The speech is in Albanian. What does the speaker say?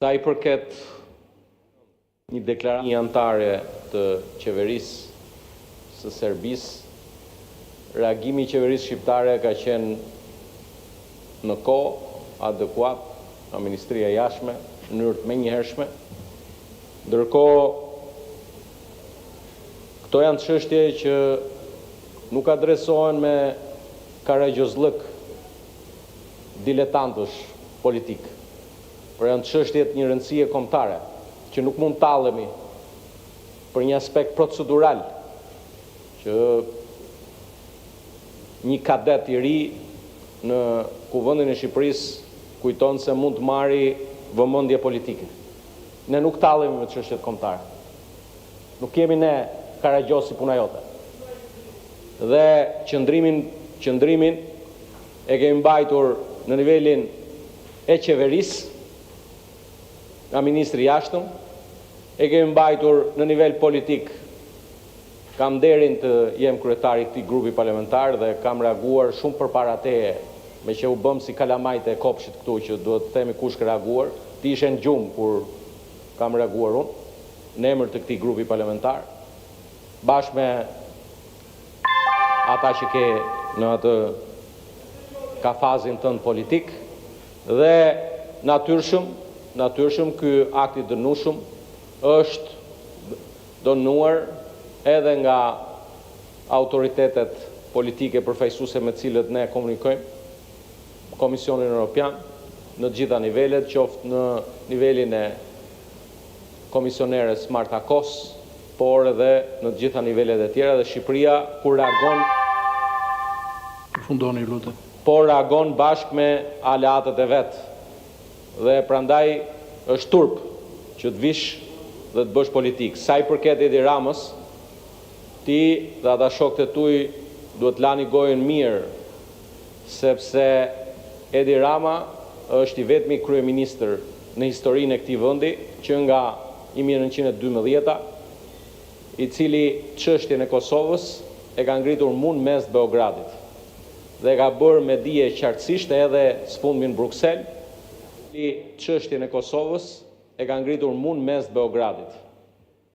Sa I përket një deklaratë antare të qeverisë së Serbisë, reagimi I qeverisë shqiptare ka qenë në kohë adekuat nga Ministria e Jashtme në mënyrë të menjëhershme, ndërkohë këto janë çështje që nuk adresohen me karagjozllëk diletantësh politik, por janë çështje të një rëndësie kombëtare që nuk mund tallemi për një aspekt procedural që një kadet I ri në Kuvendin e Shqipërisë kujton se mund të marrë vëmendje politike. Ne nuk tallemi me çështjet kombëtare. Nuk jemi ne karagjos si puna jote. Dhe qëndrimin e kemi mbajtur në nivelin e qeverisë, nga Ministri I Jashtëm, e kemi mbajtur në nivel politik. Kam nderin të jem kryetari I këtij grupi parlamentar dhe kam reaguar shumë përpara teje, me që u bëm si kalamajt e kopshit këtu që duhet të themi kush ka reaguar, ti ishe në gjumë kur kam reaguar unë, në emër të këtij grupi parlamentar, bashkë me ata që ke në atë kafazin tënd politik, dhe natyrshëm ky akt I dënueshëm është dënuar edhe nga autoritetet politike përfaqësuese me të cilët ne komunikojmë, Komisionin Evropian, në të gjitha nivelet, qoftë në nivelin e komisioneres Marta Kos, por edhe në të gjitha nivelet e tjera, dhe Shqipëria kur reagon Përfundoni, lutem. Por reagon bashkë me aleatët e vet. Dhe prandaj është turp që të vish dhe të bësh politik. Sa I përket Edi Ramës, ti dhe ata shokët e tuaj duhet lani gojën mirë, sepse Edi Rama është I vetmi kryeministër në historinë e këtij vendi që nga 1912, I cili çështjen e Kosovës e ka ngritur mes të Beogradit dhe ka bërë me dije qartësisht edhe sfundmi në Bruksel, çështjen e Kosovës e ka ngritur mes të Beogradit.